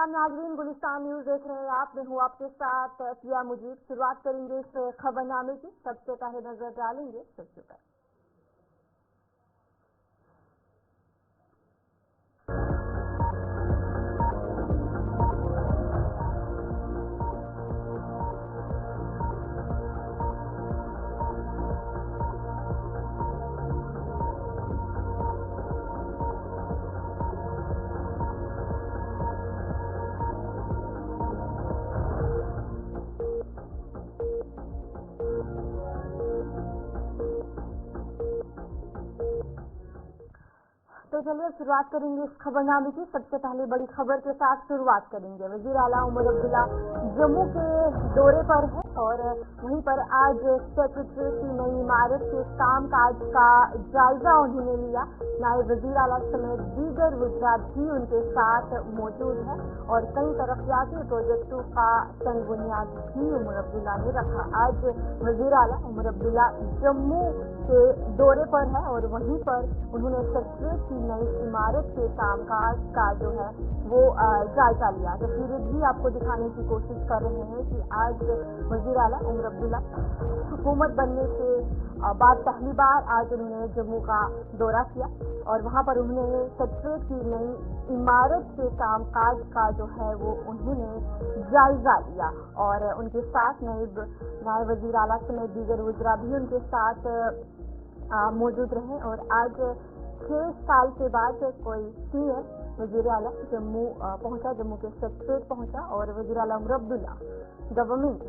सलाम नाजरीन, गुलिस्तान न्यूज देख रहे हैं आप। मैं हूँ आपके साथ पिया मुजीब। शुरुआत करेंगे इस खबरनामे की। सबसे पहले नजर डालेंगे सुर्खियों पर। तो चलिए शुरुआत करेंगे इस खबरनामे की। सबसे पहले बड़ी खबर के साथ शुरुआत करेंगे। वजीर आला उमर अब्दुल्ला जम्मू के दौरे पर है और वहीं पर आज सेक्रेटरी की नई इमारत के कामकाज का जायजा उन्होंने लिया। नायब वजीर आला समेत दीगर वज़रा भी उनके साथ मौजूद है और कई तरक्याती प्रोजेक्टों का तंग बुनियाद भी उमर अब्दुल्ला ने रखा। आज वजीर आला उमर अब्दुल्ला जम्मू के दौरे पर है और वहीं पर उन्होंने सेक्रेटरी की नई इमारत के कामकाज का जो है वो जायजा लिया। तस्वीरें भी आपको दिखाने की कोशिश कर रहे हैं कि आज वज़ीर आला उमर अब्दुल्ला हुकूमत बनने के बाद पहली बार आज उन्होंने जम्मू का दौरा किया और वहां पर उन्होंने सेक्रेटरी की नई इमारत के कामकाज का जो है वो उन्होंने जायजा लिया और उनके साथ नायब वज़ीर आला समेत दीगर वज़रा भी उनके साथ मौजूद रहे। और आज 6 साल के बाद कोई सीएम वज़ीर आला जम्मू पहुंचा, जम्मू के सेक्रेटरीट पहुंचा और वज़ीर आला उमर अब्दुल्ला गवर्नमेंट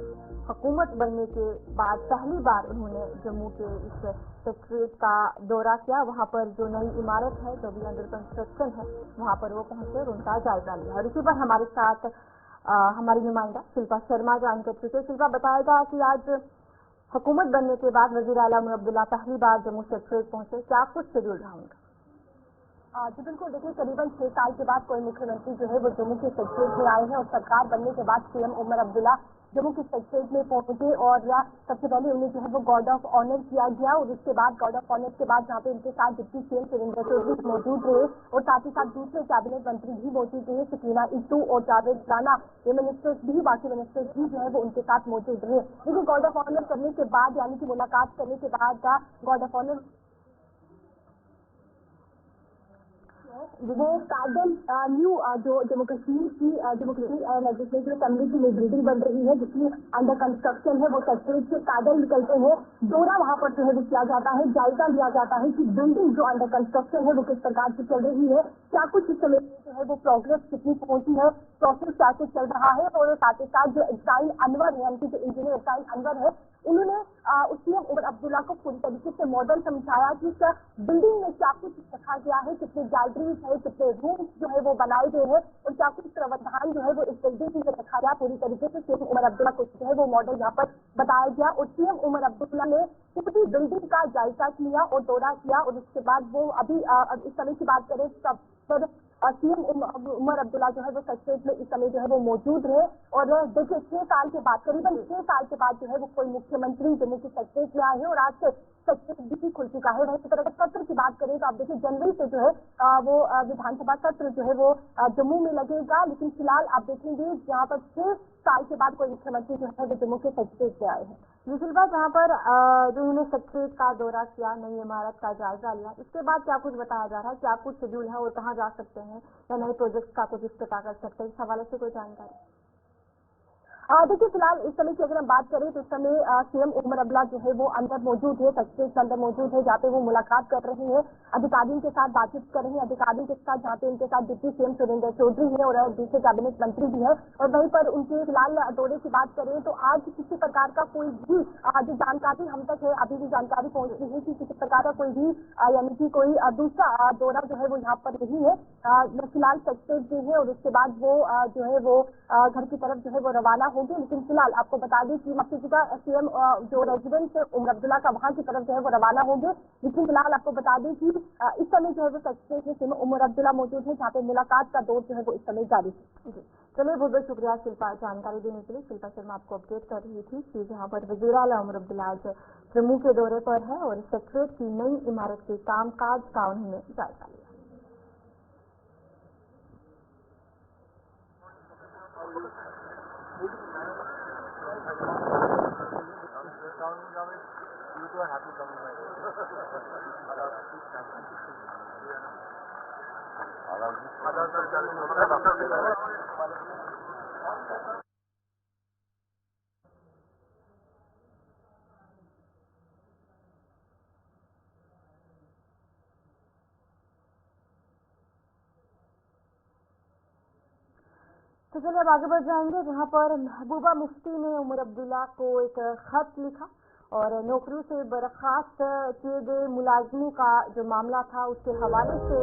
हुकूमत बनने के बाद पहली बार उन्होंने जम्मू के इस सेक्रेटरीट का दौरा किया। वहां पर जो नई इमारत है जो भी अंडर कंस्ट्रक्शन है वहां पर वो पहुंचे और उनका जायजा लिया। और इसी पर हमारे साथ हमारी नुमाइंदा शिल्पा शर्मा जानकर चुके। शिल्पा, बताएगा कि आज हुकूमत बनने के बाद वज़ीर आला उमर अब्दुल्ला पहली बार जम्मू सेक्रेटरीट पहुंचे, क्या कुछ शेड्यूल रहा उनका? जी बिल्कुल, देखिए करीबन 6 साल के बाद कोई मुख्यमंत्री जो है वो जम्मू के सेक्रेटरीट में आए हैं और सरकार बनने के बाद सीएम उमर अब्दुल्ला जम्मू के सेक्रेटरीट में पहुंचे और सबसे पहले उन्हें जो है वो गार्ड ऑफ ऑनर किया गया और उसके बाद गार्ड ऑफ ऑनर के बाद जहाँ पे उनके साथ डिप्टी सीएम सुरेंद्र चौधरी मौजूद रहे और साथ ही साथ दूसरे कैबिनेट मंत्री भी मौजूद रहे। सकीना इट्टू और जावेद राणा, ये मिनिस्टर्स भी, बाकी मिनिस्टर्स भी जो है वो उनके साथ मौजूद रहे। लेकिन गार्ड ऑफ ऑनर करने के बाद यानी कि मुलाकात करने के बाद गार्ड ऑफ ऑनर वो पैदल न्यू जो जम्मू कश्मीर लेजिस्लेटिव असेंबली की बिल्डिंग बन रही है जिसकी अंडर कंस्ट्रक्शन है, वो सेक्रेटरीट से पैदल निकलते हैं। दौरा वहां पर जो है वो किया जाता है, जायजा लिया जाता है कि बिल्डिंग जो अंडर कंस्ट्रक्शन है वो किस प्रकार से चल रही है, क्या कुछ इस समय जो है वो प्रोग्रेस कितनी पहुंची है, प्रोसेस क्या कुछ चल रहा है। और साथ ही साथ जो इस्राइल अनवर है, उनके जो इंजीनियर इस्राइल अनवर है, उन्होंने सीएम उमर अब्दुल्ला को पूरी तरीके से मॉडल समझाया कि इस बिल्डिंग में क्या कुछ रखा गया है, कितने गैलरीज है, कितने रूम जो है वो बनाए गए हैं और क्या कुछ प्रावधान जो है वो इस बिल्डिंग में रखा गया। पूरी तरीके से सीएम उमर अब्दुल्ला को जो है वो मॉडल यहाँ पर बताया गया और सीएम उमर अब्दुल्ला ने पूरी बिल्डिंग का जायजा किया और दौरा किया। और उसके बाद वो अभी इस समय की बात करें तब पर सीएम उमर अब्दुल्ला जो है वो सेक्रेटरीट में इस समय जो है वो मौजूद रहे। और देखिए 6 साल के बाद, करीबन 6 साल के बाद जो है वो कोई मुख्यमंत्री जम्मू के सेक्रेटरीट में आए हैं और आज से सेक्रेटरीट भी खुल चुका है। वही तरह सत्र की बात करें तो आप देखिए जनवरी से जो है वो विधानसभा सत्र जो है वो जम्मू में लगेगा। लेकिन फिलहाल आप देखेंगे यहाँ पर 6 साल के बाद कोई मुख्यमंत्री जो है वो जम्मू के सेक्रेटरीट में आए हैं। शिल्पा, जहाँ पर जो उन्होंने सेक्रेटरीट का दौरा किया, नई इमारत का जायजा लिया, इसके बाद क्या कुछ बताया जा रहा है, क्या कुछ शेड्यूल है और कहाँ जा सकते हैं या नए प्रोजेक्ट का कुछ इफ्तिताह कर सकते हैं, इस हवाले से कोई जानकारी? देखिए फिलहाल इस समय की अगर हम बात करें तो इस समय सीएम उमर अब्दुल्ला जो है वो अंदर मौजूद है, सेक्रेटरीट के अंदर मौजूद है, जहाँ पे वो मुलाकात कर रहे हैं, अधिकारियों के साथ बातचीत कर रहे हैं। अधिकारियों के साथ जहाँ पे उनके साथ डिप्टी सीएम सुरेंद्र चौधरी है और दूसरे कैबिनेट मंत्री भी है। और वहीं पर उनके फिलहाल दौरे की बात करें तो आज किसी प्रकार का कोई भी जो जानकारी हम तक है, अभी भी जानकारी पहुंच रही है कि किसी प्रकार का कोई भी यानी कि कोई दूसरा दौरा जो है वो यहाँ पर नहीं है। फिलहाल सेक्रेटरीट जो है और उसके बाद वो जो है वो घर की तरफ जो है वो रवाना होगी। लेकिन फिलहाल आपको बता दें कि मक्के का सीएम जो रेजिडेंट उमर अब्दुल्ला का वहां की तरफ जो है वो रवाना होंगे। लेकिन फिलहाल आपको बता दें कि इस समय जो है वो सेक्रेटरीट में सीएम उमर अब्दुल्ला मौजूद है, जहाँ पे मुलाकात का दौर जो है वो इस समय जारी है। चलिए, बहुत बहुत शुक्रिया शिल्पा जानकारी देने के लिए। शिल्पा शर्मा आपको अपडेट कर रही थी कि जहाँ पर वज़ीर आला उमर अब्दुल्ला आज जम्मू के दौरे पर है और सेक्रेटरीट की नई इमारत के कामकाज का उन्होंने जायजा लिया। तो चलिए अब आगे बढ़ जाएंगे, जहां पर महबूबा मुफ्ती ने उमर अब्दुल्ला को एक खत लिखा और नौकरी से बर्खास्त किए गए मुलाजिमों का जो मामला था उसके हवाले से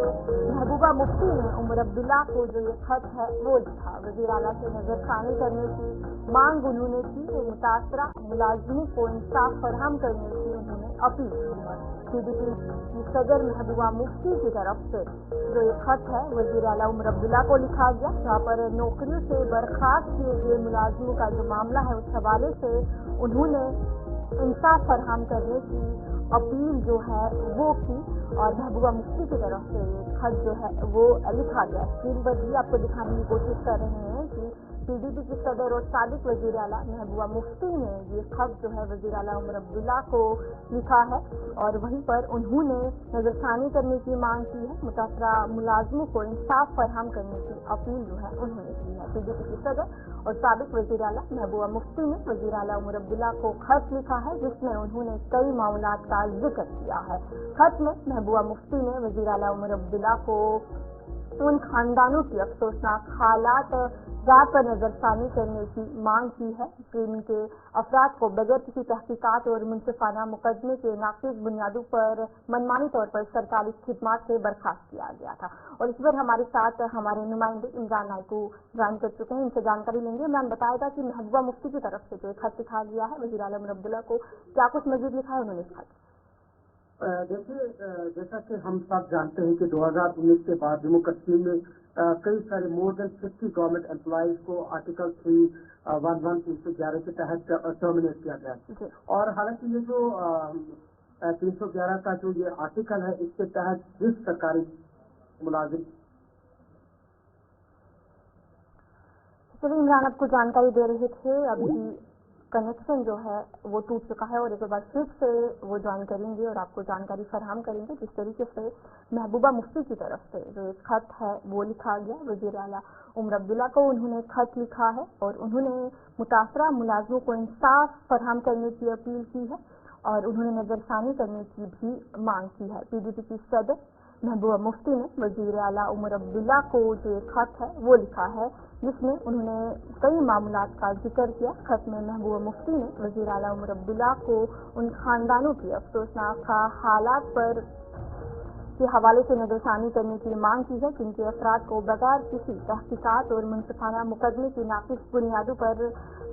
महबूबा मुफ्ती ने उमर अब्दुल्ला को जो ये खत है वो लिखा। वज़ीर आला से नजरसानी करने की मांग उन्होंने की, मुतासरा मुलाजिमों को इंसाफ फराहम करने की उन्होंने अपील की। PDP की सदर महबूबा मुफ्ती की तरफ से जो ये खत है वज़ीर आला उमर अब्दुल्ला को लिखा गया, जहाँ पर नौकरियों से बर्खास्त किए गए मुलाजिमों का जो मामला है उस हवाले से उन्होंने इंसाफ फराहम करने की अपील जो है वो की और महबूबा मुफ्ती की तरफ से ये खत जो है वो लिखा गया। स्क्रीन पर भी आपको दिखाने की कोशिश कर रहे हैं कि PDP की सदर और साबिक वज़ीर आला महबूबा मुफ्ती ने ये खत जो है वज़ीर आला उमर अब्दुल्ला को लिखा है और वहीं पर उन्होंने नजरसानी करने की मांग की है, मुतासरा मुलाजिमों को इंसाफ फराहम करने की अपील जो है उन्होंने की है। PDP की सदर और साबिक वज़ीर आला महबूबा मुफ्ती ने वज़ीर आला उमर अब्दुल्ला को खत लिखा है, जिसमें उन्होंने कई मामलात का जिक्र किया है। खत में महबूबा मुफ्ती ने वज़ीर आला उमर अब्दुल्ला को उन खानदानों की अफसोसनाक हालात पर नजरसानी करने की मांग की है जिनके अफराद को बगैर किसी तहकीकात और मुनसिफाना मुकदमे के नाक़िस बुनियादों पर मनमानी तौर पर सरकारी खिदमात से बर्खास्त किया गया था। और इस पर हमारे साथ हमारे नुमाइंदे इमरान नाइकू ज्वाइन कर चुके हैं, इनसे जानकारी लेंगे। इमरान, बताएगा कि महबूबा मुफ्ती की तरफ से जो खत लिखा गया है वज़ीर आला उमर अब्दुल्ला को, क्या कुछ मजीद लिखा है उन्होंने इस खत? देखिए, जैसा कि हम सब जानते हैं कि 2019 के बाद जम्मू कश्मीर में कई सारे मोर देन 50 गवर्नमेंट एम्प्लॉइज को आर्टिकल 311 के तहत टर्मिनेट किया गया। और हालांकि ये जो 311 का जो ये आर्टिकल है, इसके तहत जिस सरकारी मुलाजिम। चलिए इमरान, आपको जानकारी दे रहे थे, अभी कनेक्शन जो है वो टूट चुका है और एक बार फिर से वो ज्वाइन करेंगे और आपको जानकारी फराहम करेंगे जिस तरीके से महबूबा मुफ्ती की तरफ से जो एक खत है वो लिखा गया। वज़ीर आला उमर अब्दुल्ला को उन्होंने खत लिखा है और उन्होंने मुतासरा मुलाजिमों को इंसाफ फराहम करने की अपील की है और उन्होंने नजरसानी करने की भी मांग की है। PDP की सदर महबूबा मुफ्ती ने वज़ीर आला उमर अब्दुल्ला को जो एक खत है वो लिखा है, जिसमें उन्होंने कई मामलात का जिक्र किया। खत में महबूबा मुफ्ती ने वज़ीर आला उमर अब्दुल्ला को उन खानदानों की अफसोसनाक हालात पर के हवाले से नजरसानी करने की मांग की है जिनके अफराद को बगैर किसी तहकीकात और मुनसिफाना मुकदमे की नाक़िस बुनियादों पर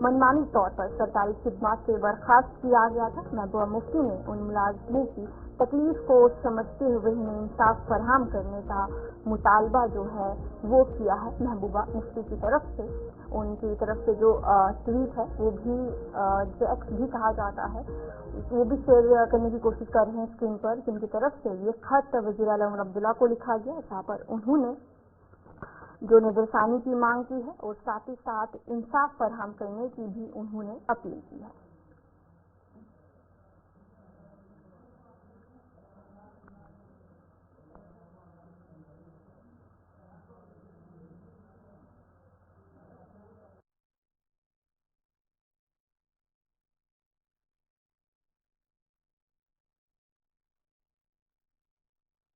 मनमानी तौर पर सरकारी खिदमात से बर्खास्त किया गया था। महबूबा मुफ्ती ने उन मुलाजिमों की तकलीफ को समझते हुए उन्हें इंसाफ फराहम करने का मुतालबा जो है वो किया है महबूबा मुफ्ती की तरफ से। उनकी तरफ से जो ट्वीट है वो भी जो एक्स भी कहा जाता है वो भी शेयर करने की कोशिश कर रहे हैं स्क्रीन पर, जिनकी तरफ से ये खत वज़ीर आला उमर अब्दुल्ला को लिखा गया, जहाँ पर उन्होंने जो नजरसानी की मांग की है और साथ ही साथ इंसाफ फराहम करने की भी उन्होंने अपील की है।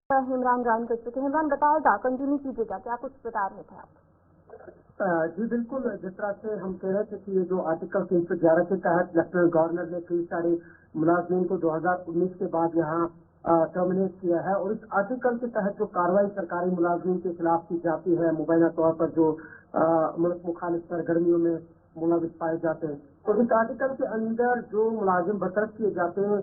इमरान ज्वाइन कर चुके हैं। इमरान, बताएगा, कंटिन्यू कीजिएगा, क्या कुछ बता रहे थे आप? जी बिल्कुल, जिस तरह से हम कह रहे थे कि ये जो आर्टिकल 311 के तहत लेफ्टिनेंट गवर्नर ने कई सारे मुलाजिमों को 2019 के बाद यहाँ टर्मिनेट किया है और इस आर्टिकल के तहत जो कार्रवाई सरकारी मुलाजिमों के खिलाफ की जाती है, मुबैना तौर पर जो मुल्क मुखालिफ सरगर्मियों में मुलविस पाए जाते हैं, तो इस आर्टिकल के अंदर जो मुलाजिम बरतरफ किए जाते हैं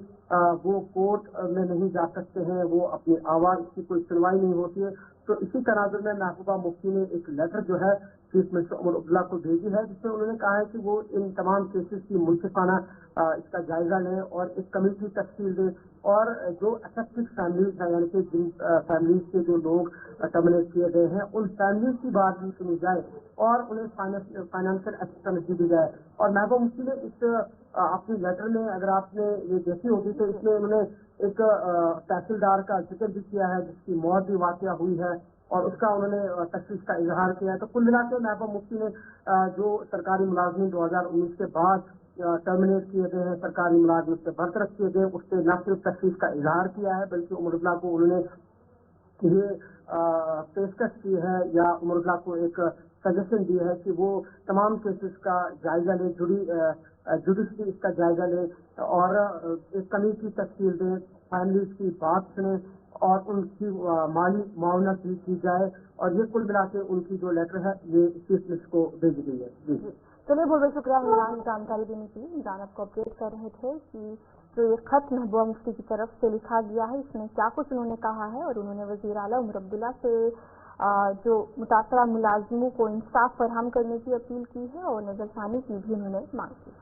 वो कोर्ट में नहीं जा सकते हैं, वो अपनी आवाज़ की कोई सुनवाई नहीं होती है। तो इसी तनाजुर में महबूबा मुफ्ती ने एक लेटर जो है चीफ मिनिस्टर उमर अब्दुल्ला को भेजी है, जिसमें उन्होंने कहा है कि वो इन तमाम केसेस की मुंसिफाना इसका जायजा लें और एक कमेटी तश्कील दें और जो अफेक्टेड फैमिलीज हैं, यानी कि जिन फैमिलीज के जो लोग टर्मिनेट किए गए हैं, उन फैमिलीज की बात भी सुनी जाए और उन्हें फाइनेंशियल असिस्टेंस दी जाए। और महबूब मुफ्ती ने इस अपनी लेटर में, अगर आपने ये देखी होगी तो इसमें उन्होंने एक तहसीलदार का जिक्र भी किया है जिसकी मौत भी वाक़या हुई है और उसका उन्होंने तशवीश का इजहार किया है। तो कुल मिला के महबूब मुफ्ती ने जो सरकारी मुलाजमीन 2019 के बाद टर्मिनेट किए गए हैं, सरकारी मुलाजमत से बरतरफ किए गए, उससे न सिर्फ तशवीश का इजहार किया है बल्कि उमर अब्दुल्ला को उन्होंने ये पेशकश की है या उमर अब्दुल्ला को एक सजेशन दी है कि वो तमाम केसेस का जायजा ले, जुडिशरी इसका जायजा ले और एक कमेटी तश्कील दें, फैमिलीज की बात सुने और उनकी माली मुआवनत भी की जाए। और ये कुल मिला के उनकी जो लेटर है ये चीफ मिनिस्टर को भेजी गई है। जी चलिए, बहुत बहुत शुक्रिया इमरान जानकारी देने के लिए। इमरान आपको अपडेट कर रहे थे कि जो ये खत महबूबा मुफ्ती की तरफ से लिखा गया है इसमें क्या कुछ उन्होंने कहा है और उन्होंने वज़ीर आला उमर अब्दुल्ला से जो मुतासरा मुलाजिमों को इंसाफ फराहम करने की अपील की है और नजरसानी की भी उन्होंने मांग की।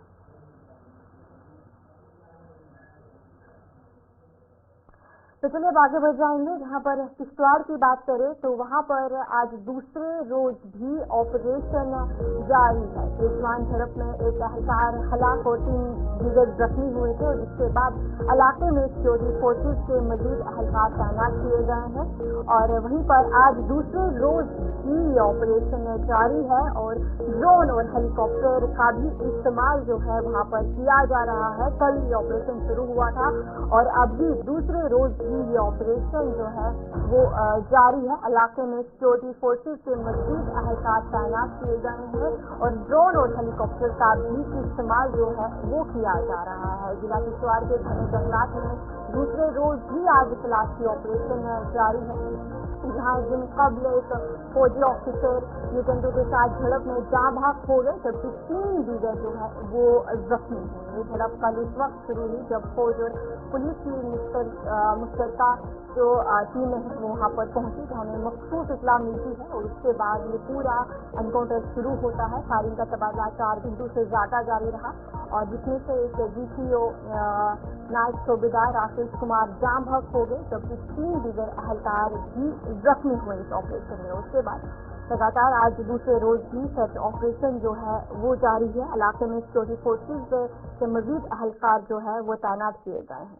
तो चलिए अब आगे बढ़ जाएंगे। जहां पर किश्तवाड़ की बात करें तो वहां पर आज दूसरे रोज भी ऑपरेशन जारी है। तेजवान झड़प में एक एहलकार हलाक और 3 दीगर जख्मी हुए थे और जिसके बाद इलाके में सिक्योरिटी फोर्सेज के मजीद एहलकार तैनात किए गए हैं और वहीं पर आज दूसरे रोज भी ऑपरेशन जारी है और ड्रोन और हेलीकॉप्टर का भी इस्तेमाल जो है वहां पर किया जा रहा है। कल ये ऑपरेशन शुरू हुआ था और अभी दूसरे रोज ये ऑपरेशन जो है वो जारी है। इलाके में सिक्योरिटी फोर्सेज के मजीद एहलकार तैनात किए गए हैं और ड्रोन और हेलीकॉप्टर का भी इस्तेमाल जो है वो किया जा रहा है। जिला किश्तवाड़ के घने जंगलात में दूसरे रोज भी आज तलाशी ऑपरेशन जारी है, जहाँ दिन कबल एक फौजी ऑफिसर ये जंतु के साथ झड़प में जाँ भाग हो गए जबकि 3 दीगर जो है वो जख्मी हुए। ये झड़प कल उस वक्त शुरू हुई जब फौज और पुलिस की मुश्तरका जो टीम है वो वहाँ पर पहुंची, जहाँ उन्हें मखसूस इत्तला मिलती है और उसके बाद ये पूरा एनकाउंटर शुरू होता है। फायरिंग का तबादला 4 घंटों से ज्यादा जारी रहा और जिसमें से एक GCO नायब सूबेदार राकेश कुमार जाम भग हो गए जबकि 3 दीगर एहलकार भी जख्मी हुए इस ऑपरेशन में। उसके बाद लगातार आज दूसरे रोज भी सर्च ऑपरेशन जो है वो जारी है। इलाके में सिक्योरिटी फोर्सेज के मजीद एहलकार जो है वो तैनात किए गए हैं।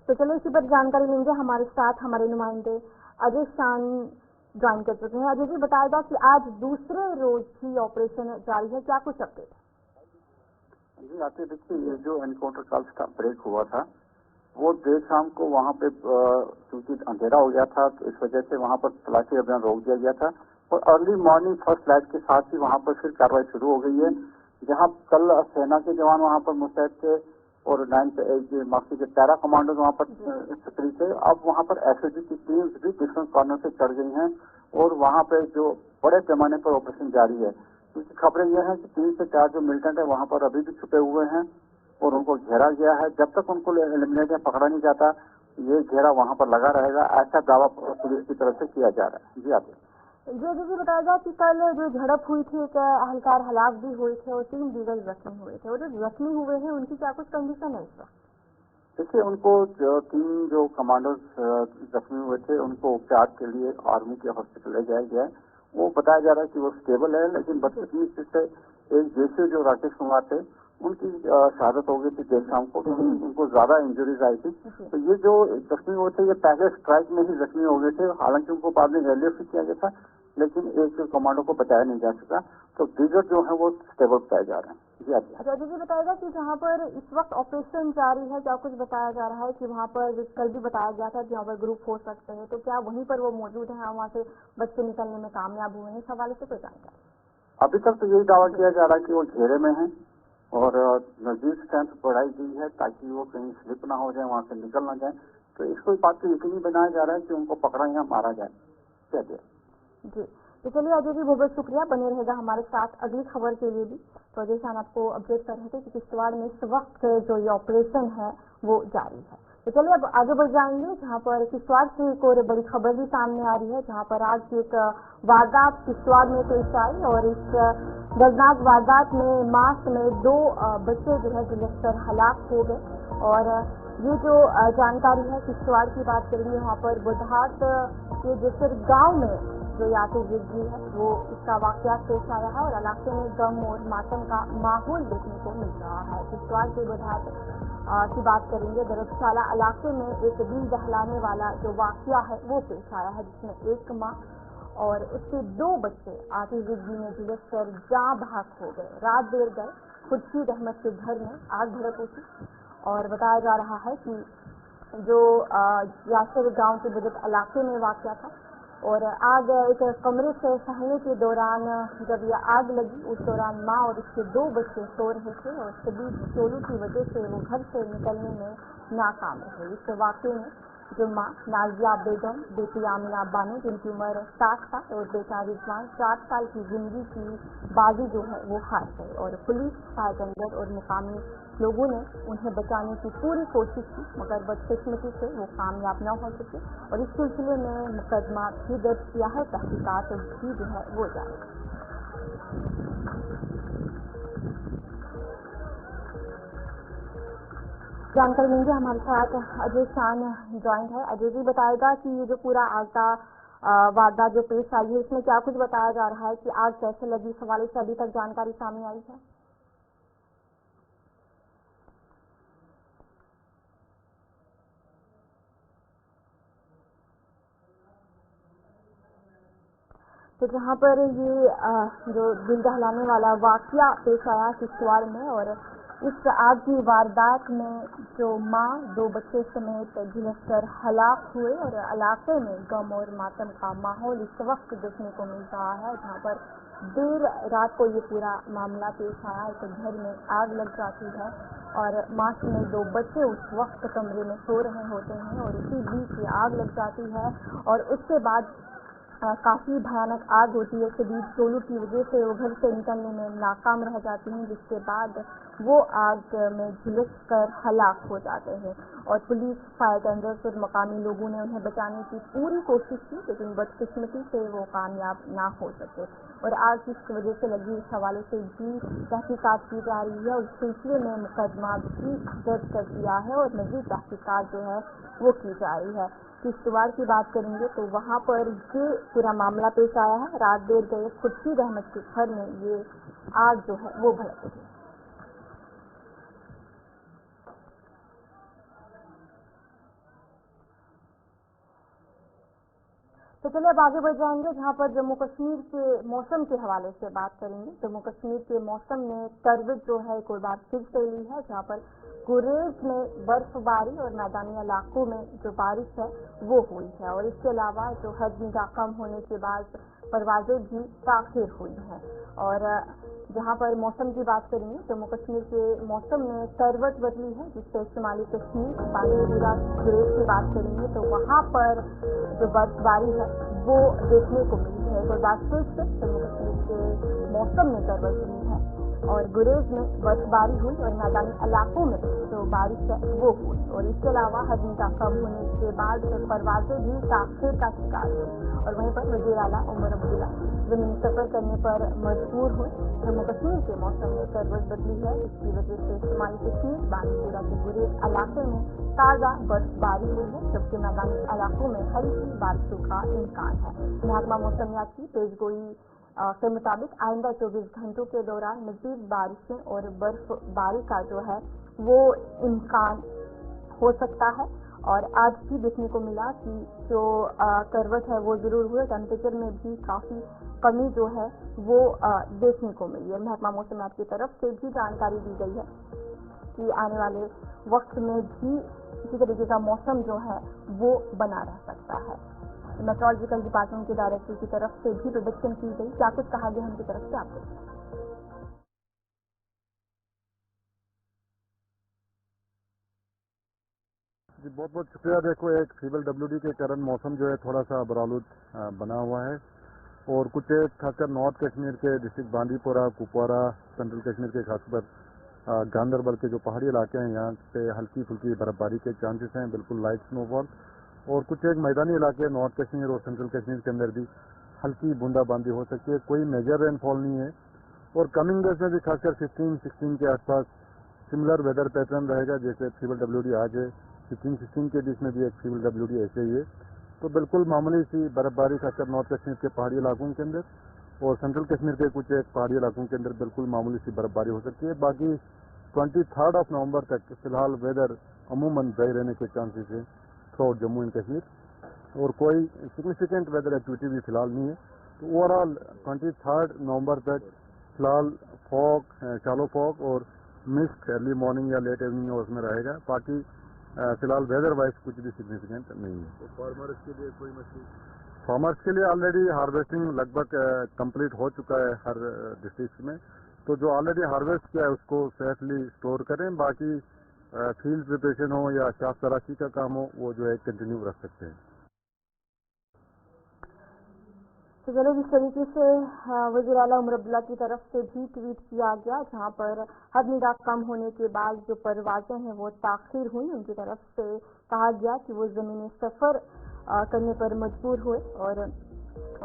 तो चलिए इसी पर जानकारी लेंगे। हमारे साथ हमारे नुमाइंदे अजय शान ज्वाइन कर चुके हैं। अजय जी बताएगा कि आज दूसरे रोज भी ऑपरेशन जारी है, क्या कुछ अपडेट है? जी आते देखिए, ये जो एनकाउंटर कल ब्रेक हुआ था वो देर शाम को वहाँ पे क्योंकि अंधेरा हो गया था तो इस वजह से वहाँ पर तलाशी अभियान रोक दिया गया था और अर्ली मॉर्निंग फर्स्ट लाइट के साथ ही वहाँ पर फिर कार्रवाई शुरू हो गई है। जहाँ कल सेना के जवान वहाँ पर मुस्तैद थे और 9 के पैरा कमांडोज वहाँ पर सक्रिय थे। अब वहाँ पर SOG की टीम्स भी डिफरेंट कॉर्नर से चढ़ गई हैं और वहाँ पे जो बड़े पैमाने पर ऑपरेशन जारी है। क्योंकि खबरें यह है कि 3 से 4 जो मिलिटेंट है वहाँ पर अभी भी छुपे हुए हैं और उनको घेरा गया है। जब तक उनको एलिमिनेट या पकड़ा नहीं जाता ये घेरा वहाँ पर लगा रहेगा, ऐसा दावा पुलिस की तरफ से किया जा रहा है। जी आप जी बताएगा कि कल जो झड़प हुई थी एक एहलकार हलाक भी हुए थे और 3 दीगर जख्मी हुए थे और जो जख्मी हुए हैं उनकी क्या कुछ कंडीशन है इस वक्त? देखिए, उनको 3 जो कमांडोज जख्मी हुए थे उनको उपचार के लिए आर्मी के हॉस्पिटल ले जाया गया है। वो बताया जा रहा है कि वो स्टेबल है, लेकिन बदकिस्मती से एक JCO जो राकेश कुमार थे उनकी शहादत हो गई थी देर शाम को। उनको ज्यादा इंजरीज आई थी। तो ये जो जख्मी हुए थे ये पहले स्ट्राइक में ही जख्मी हो गए थे। हालांकि उनको बाद में एयरलिफ्ट किया गया था लेकिन एक कमांडो को बचाया नहीं जा सका। तो दीगर जो है वो स्टेबल बताए जा रहे हैं। जी अच्छा जी बताएगा कि जहाँ पर इस वक्त ऑपरेशन जारी है क्या कुछ बताया जा रहा है कि वहाँ पर कल भी बताया गया था जहाँ पर ग्रुप हो सकते हैं, तो क्या वहीं पर वो मौजूद है, वहाँ से बच के निकलने में कामयाब हुए हैं? इस हवाले से कोई जानकारी? अभी तक तो यही दावा किया जा रहा है कि वो घेरे में है और नजदीक स्ट्रेंथ बढ़ाई गई है ताकि वो कहीं स्लिप ना हो जाए, वहाँ से निकल ना जाए। तो इसको बात को यकीनी बनाया जा रहा है कि उनको पकड़ा या मारा जाए। क्या जी तो चलिए अजय जी बहुत बहुत शुक्रिया, बने रहेगा हमारे साथ अगली खबर के लिए भी। तो अजय शान आपको अपडेट कर रहे थे कि किश्तवाड़ में इस वक्त जो ये ऑपरेशन है वो जारी है। तो चलिए अब आगे बढ़ जाएंगे, जहां पर किश्तवाड़ से एक और बड़ी खबर भी सामने आ रही है, जहां पर आज एक वारदात किश्तवाड़ में पेश आई और इस दर्दनाक वारदात में मार्च में 2 बच्चे जो है जलकर हलाक हो गए। और ये जो जानकारी है किश्तवाड़ की बात करेंगे, वहाँ पर बुधात के जिसर गांव में जो आतिशबाजी है वो इसका वाकया पेश आया है और इलाके में गम और मातम का माहौल देखने को मिल रहा है। किश्तवाड़ के बुधात की बात करेंगे, धर्मशाला इलाके में एक दिल दहलाने वाला जो वाकया है वो पेश आया है, जिसमें एक माँ और उसके 2 बच्चे आतिशबाजी में झुलस कर जाँ भाग हो गए। रात देर गए खुर्शीद अहमद के घर में आग भड़क उठी और बताया जा रहा है कि जो यासर गांव के बजट इलाके में वाकया था और आग एक कमरे से सहने के दौरान जब यह आग लगी, उस दौरान माँ और उसके 2 बच्चे सो रहे थे और शदीद चोलों की वजह से वो घर से निकलने में नाकाम रहे। इस वाकये में जो माँ नाजिया बेगम, बेटी आमिना बानो जिनकी उम्र 60 साल और बेटा रिजवान 4 साल की जिंदगी की बाजी जो है वो हार गए और पुलिस, फायर टेंडर और मुकामी लोगों ने उन्हें बचाने की पूरी कोशिश की, मगर बदकिस्मती से वो कामयाब न हो सके और इस सिलसिले में मुकदमा भी दर्ज किया है। तहकीकात भी जो है वो जारी है। जानकारी लेंगे, हमारे साथ अजय शान ज्वाइंट है। अजय जी बताएगा कि ये जो पूरा आग का वारदात जो पेश आई है इसमें क्या कुछ बताया जा रहा है कि आग कैसे लगी, इस हवाले से अभी तक जानकारी सामने आई है? तो जहाँ पर ये जो दिल दहलाने वाला वाकया पेश आया किश्तवाड़ में और इस आग की वारदात में जो माँ 2 बच्चे समेत झुलसकर हलाक हुए और इलाके में गम और मातम का माहौल इस वक्त देखने को मिल रहा है, जहाँ पर देर रात को ये पूरा मामला पेश आया। एक घर में आग लग जाती है और माँ समेत 2 बच्चे उस वक्त कमरे में सो रहे होते हैं और उसी बीच ये आग लग जाती है और उसके बाद काफी भयानक आग होती है। शदीद चोलों की वजह से वो घर से निकलने में नाकाम रह जाती हैं, जिसके बाद वो आग में झुलस कर हलाक हो जाते हैं और पुलिस, फायर टेंडर्स और मकामी लोगों ने उन्हें बचाने की पूरी कोशिश की, लेकिन बदकिस्मती से वो कामयाब ना हो सके और आग किस वजह से लगी इस हवाले से भी तहकीकात की जा रही है और इस सिलसिले में मुकदमा भी दर्ज कर दिया है और मजीद तहकीकात जो है वो की जा रही है। किश्तवाड़ की बात करेंगे तो वहाँ पर ये पूरा मामला पेश आया है। रात देर गए खुर्शीद अहमद के घर में ये आग जो है वो भड़क गई। तो चलिए अब आगे बढ़ जाएंगे, जहाँ पर जम्मू कश्मीर के मौसम के हवाले से बात करेंगे। जम्मू कश्मीर के मौसम में तरबियत जो है एक और बार फिर से ली है, जहाँ पर गुरेज में बर्फबारी और मैदानी इलाकों में जो बारिश है वो हुई है और इसके अलावा जो हज निगाह कम होने के बाद परवाजें भी ताखिर हुई हैं। और जहाँ पर मौसम की बात करेंगे, जम्मू कश्मीर के मौसम में करवट बदली है, जिससे शुमाली कश्मीर, बांदीपुरा, गुरेज की बात करेंगे तो वहाँ पर जो बर्फबारी है वो देखने को मिली है। एक बार फिर से जम्मू कश्मीर के मौसम में करवट बदली है और गुरेज में बर्फबारी हुई और मैदानी इलाकों में जो बारिश है वो हुई और इसके अलावा हज का कम होने के बाद परवाजें भी ताखिर का शिकार हुई और वहीं पर वज़ीर आला उमर अब्दुल्ला जमीनी सफर करने पर मजबूर हुए। जम्मू कश्मीर के मौसम में करवट बदली है, इसकी वजह से शुमाली कश्मीर, बांदीपुरा के गुरेज इलाके में ताज़ा बर्फबारी हुई है, जबकि मैदानी इलाकों में हल्की बारिशों का इम्कान है। महकमा मौसमियात की पेशगोई के मुताबिक आइंदा 24 घंटों के दौरान मजीद बारिशें और बर्फबारी का जो है वो इम्कान हो सकता है और आज भी देखने को मिला कि जो करवट है वो जरूर हुई, टेम्परेचर में भी काफ़ी कमी जो है वो देखने को मिली है। महकमा मौसमियात की तरफ से भी जानकारी दी गई है कि आने वाले वक्त में भी इसी तरीके का मौसम जो है वो बना रह सकता है। मेट्रोलॉजिकल डिपार्टमेंट के डायरेक्टर की तरफ से भी प्रेडिक्शन की गई, क्या कुछ कहा गया उनकी तरफ से आपको? जी बहुत बहुत शुक्रिया। देखो एक फीबल WD के कारण मौसम जो है थोड़ा सा बरालूद बना हुआ है और कुछ खासकर नॉर्थ कश्मीर के डिस्ट्रिक्ट बांदीपुरा, कुपवारा, सेंट्रल कश्मीर के खासकर गांदरबल के जो पहाड़ी इलाके हैं यहाँ पे हल्की फुल्की बर्फबारी के चांसेस हैं, बिल्कुल लाइट स्नोफॉल, और कुछ एक मैदानी इलाके नॉर्थ कश्मीर और सेंट्रल कश्मीर के अंदर भी हल्की बूंदाबांदी हो सकती है, कोई मेजर रेनफॉल नहीं है। और कमिंग डेज में भी खासकर 15-16 के आसपास सिमिलर वेदर पैटर्न रहेगा, जैसे फीवल डब्ल्यूडी आज है, 15-16 के बीच में भी एक फीवल डब्ल्यूडी ऐसे ही है। तो बिल्कुल मामूली सी बर्फबारी खासकर नॉर्थ कश्मीर के पहाड़ी इलाकों के अंदर और सेंट्रल कश्मीर के कुछ एक पहाड़ी इलाकों के अंदर बिल्कुल मामूली सी बर्फबारी हो सकती है। बाकी 23 नवंबर तक फिलहाल वेदर अमूमन ड्राई रहने के चांसेस है through out Jammu and Kashmir, और कोई सिग्निफिकेंट वेदर एक्टिविटी भी फिलहाल नहीं है। तो ओवरऑल 23 नवंबर तक फिलहाल फॉग, शैलो फॉग और मिस्ट अर्ली मॉर्निंग या लेट इवनिंग और उसमें रहेगा। बाकी फिलहाल वेदर वाइज कुछ भी सिग्निफिकेंट नहीं है। तो फार्मर्स के लिए कोई मसला? फार्मर्स के लिए ऑलरेडी हार्वेस्टिंग लगभग कंप्लीट हो चुका है हर डिस्ट्रिक्ट में, तो जो ऑलरेडी हार्वेस्ट किया है उसको सेफली स्टोर करें। बाकी फील्ड प्रिपरेशन हो या शाख तराशी का काम हो, वो जो है कंटिन्यू रख सकते हैं। तो चलो, जिस तरीके से वज़ीर आला उमर अब्दुल्ला की तरफ से भी ट्वीट किया गया, जहां पर हद निगाह कम होने के बाद जो परवाजें हैं वो ताख़ीर हुई, उनकी तरफ से कहा गया कि वो ज़मीनी सफ़र करने पर मजबूर हुए, और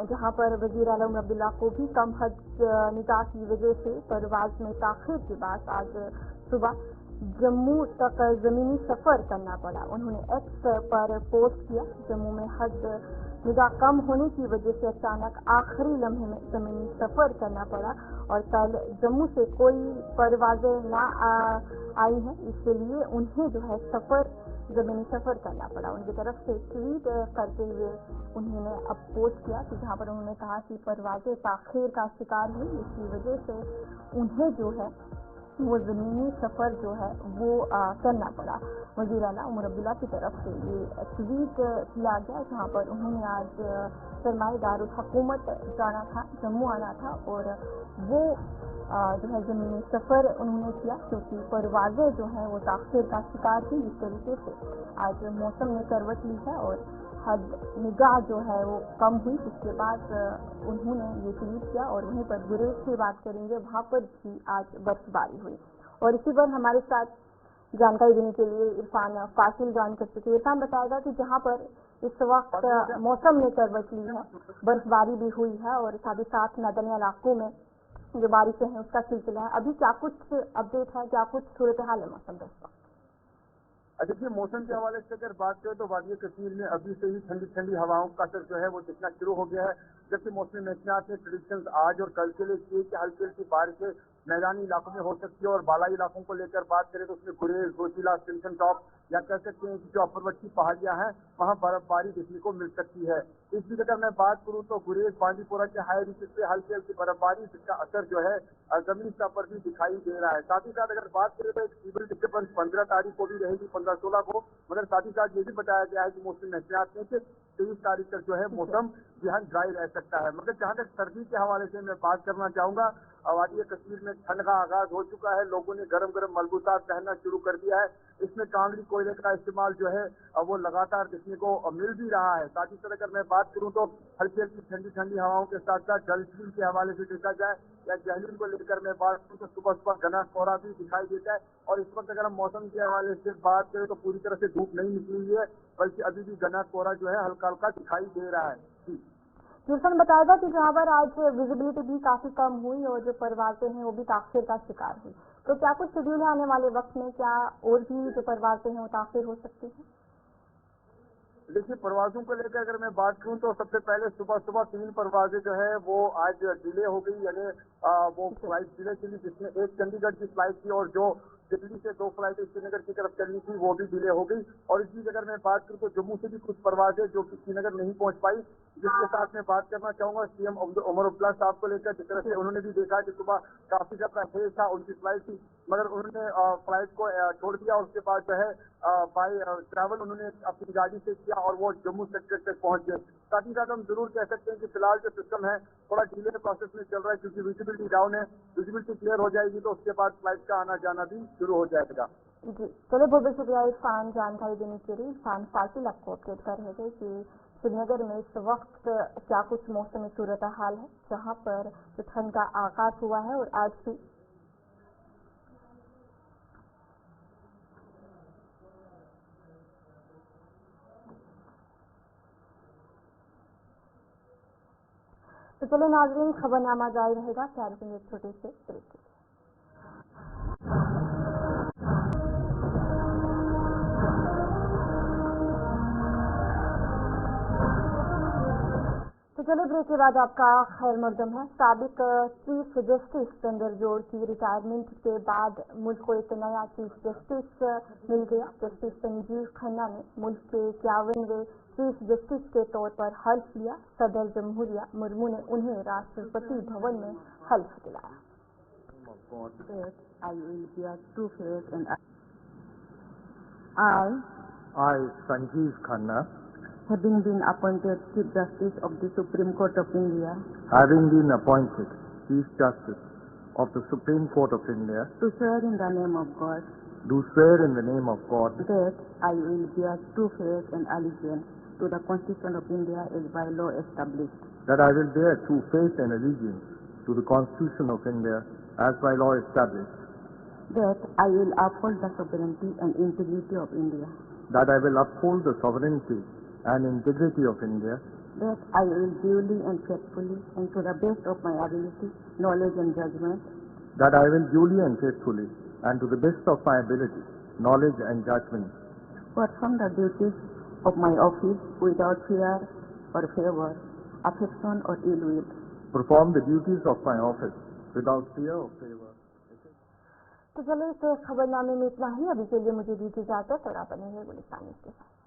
जहां पर वज़ीर आला उमर अब्दुल्ला को भी कम हद निगाह की वजह से परवाज में ताख़ीर के बाद आज सुबह जम्मू तक ज़मीनी सफ़र करना पड़ा। उन्होंने एक्स पर पोस्ट किया, जम्मू में हद निगाह कम होने की वजह से अचानक आखिरी लम्हे में ज़मीनी सफ़र करना पड़ा, और कल जम्मू से कोई परवाजें ना आई हैं, इसलिए उन्हें जो है ज़मीनी सफ़र करना पड़ा। उनकी तरफ से ट्वीट करते हुए उन्होंने अब पोस्ट किया कि जहां पर उन्होंने कहा कि परवाजें ताख़ीर का शिकार हुई, इसकी वजह से उन्हें जो है वो ज़मीनी सफ़र जो है वो करना पड़ा। वज़ीर आला उमर अब्दुल्ला की तरफ से ये ट्वीट किया गया, जहाँ पर उन्होंने आज सरमाएदारुल हुकूमत जाना था, जम्मू आना था, और वो जो है ज़मीनी सफ़र उन्होंने किया, क्योंकि परवाज़ें जो हैं वो ताख़ीर का शिकार थी। इस तरीके से आज मौसम ने करवट ली है और हद निगाह जो है वो कम हुई, जिसके बाद उन्होंने ये ट्वीट किया। और वहीं पर गुरेज की बात करेंगे, वहाँ पर भी आज बर्फबारी हुई, और इसी पर हमारे साथ जानकारी देने के लिए इरफान फासिल ज्वाइन कर चुके हैं। इरफान बताएगा कि जहाँ पर इस वक्त मौसम ने करवट ली है, बर्फबारी भी हुई है, और साथ ही साथ मैदानी इलाकों में जो बारिशें हैं उसका सिलसिला है, अभी क्या कुछ अपडेट है, क्या कुछ सूरत हाल है मौसम का इस वक्त? देखिए, मौसम के हवाले से अगर बात करें तो वादी कश्मीर में अभी से ही ठंडी ठंडी हवाओं का असर जो है वो दिखना शुरू हो गया है, जबकि मौसमी महकमात ने प्रेडिक्शंस आज और कल के लिए किए कि हल्की हल्की बारिशें मैदानी इलाकों में हो सकती है, और बालाई इलाकों को लेकर बात करें तो उसमें गुरेज, जोशीला, सिमसन टॉप, या कह सकते हैं कि जो अपरवटी पहाड़ियां हैं वहां बर्फबारी देखने को मिल सकती है। इस बीच अगर मैं बात करूं तो गुरेज, बांदीपोरा के हाई रीचेस पे हल्की हल्की बर्फबारी, जिसका असर जो है जमीन सतह पर भी दिखाई दे रहा है। साथ ही साथ अगर बात करें तो एक सिविल डिस्टर्बेंस 15 तारीख को भी रहेगी, 15-16 को, मगर साथ ही साथ ये भी बताया गया है कि मौसमी महकमात ने 23 तारीख तक जो है मौसम बेहद ड्राई रह सकता है। मगर जहाँ तक सर्दी के हवाले से मैं बात करना चाहूंगा, वादी कश्मीर में ठंड का आगाज हो चुका है, लोगों ने गर्म गर्म मलबूसात पहनना शुरू कर दिया है। इसमें कांगड़ी कोयले का इस्तेमाल जो है वो लगातार देखने को मिल भी रहा है। साथ ही साथ अगर मैं बात करूं तो हल्की हल्की ठंडी ठंडी हवाओं के साथ साथ जल झील के हवाले से देखा जाए या जहलीन को लेकर मैं बात करूं तो सुबह सुबह घना कोहरा भी दिखाई देता है, और इस वक्त अगर हम मौसम के हवाले से बात करें तो पूरी तरह से धूप नहीं निकली हुई है, बल्कि अभी भी घना कोहरा जो है हल्का हल्का दिखाई दे रहा है। जिसमें बताएगा कि जहाँ पर आज विजिबिलिटी भी काफी कम हुई और जो परवाजें हैं वो भी ताख़ीर का शिकार हुई, तो क्या कुछ शेड्यूल है आने वाले वक्त में, क्या और भी जो परवाजें हैं वो ताख़ीर हो सकती हैं? देखिए, परवाजों को लेकर अगर मैं बात करूं तो सबसे पहले सुबह सुबह 3 परवाजें जो है वो आज डिले हो गई, यानी वो फ्लाइट डिले चली, जिसमें एक चंडीगढ़ की फ्लाइट थी और जो दिल्ली से 2 फ्लाइटें श्रीनगर की तरफ चलनी थी वो भी डिले हो गई। और इसी अगर मैं बात करूं तो जम्मू से भी कुछ परवाजें जो कि श्रीनगर नहीं पहुंच पाई, जिसके साथ मैं बात करना चाहूंगा सीएम उमर अब्दुल्ला साहब को लेकर, जिस तरह से उन्होंने भी देखा कि सुबह काफी ज्यादा तेज था, उनकी फ्लाइट थी, मगर उन्होंने फ्लाइट को छोड़ दिया। उसके बाद जो है बाय ट्रैवल उन्होंने अपनी गाड़ी से किया और वो जम्मू सेक्टर तक पहुंच गए। साथ ही साथ हम जरूर कह सकते हैं कि फिलहाल जो सिस्टम है थोड़ा डिले प्रोसेस में चल रहा है, क्योंकि विजिबिलिटी डाउन है। विजिबिलिटी क्लियर हो जाएगी तो उसके बाद फ्लाइट का आना जाना भी शुरू हो जाएगा। जी, चलिए, बहुत बहुत शुक्रिया इरफान जानकारी देने के लिए। इरफान फासिल आपको अपडेट कर रहे थे कि श्रीनगर में इस वक्त क्या कुछ मौसमी सूरत हाल है, जहाँ पर जो ठंड का आगाज हुआ है और आज भी तो चलो नाजरीन, खबरनामा जारी रहेगा, क्या रुकेंगे एक छोटे से ब्रेक के लिए। तो चलो ब्रेक के बाद आपका खैर मकदम है। साबिक चीफ जस्टिस चंद्रचूड़ की रिटायरमेंट के बाद मुल्क को एक नया चीफ जस्टिस मिल गया। जस्टिस संजीव खन्ना ने मुल्क के 51वें चीफ जस्टिस के तौर पर हल्फ लिया। सदर जमहूरिया मुर्मू ने उन्हें राष्ट्रपति भवन में हल्फ दिलाया। I, Sanjeev Khanna, having been appointed Chief Justice of the Supreme Court of India, having been appointed Chief Justice of the Supreme Court of India, do swear in the name of God do swear in the name of God that I will bear true faith and allegiance to the Constitution of India as by law established, that I will bear true faith and allegiance to the Constitution of India as by law established, that I will uphold the sovereignty and integrity of India, that I will uphold the sovereignty and integrity of India, that I will duly and faithfully and to the best of my ability, knowledge and judgment, that I will duly and faithfully and to the best of my ability, knowledge and judgment, perform the duties of my office without fear or favor, affection or ill will. perform the duties of my office without fear or favor. तो चलो इस खबरनामे में इतना ही। अभी के लिए मुझे दीजिए इजाजत और आप बने रहिए गुलिस्तान न्यूज़ के साथ।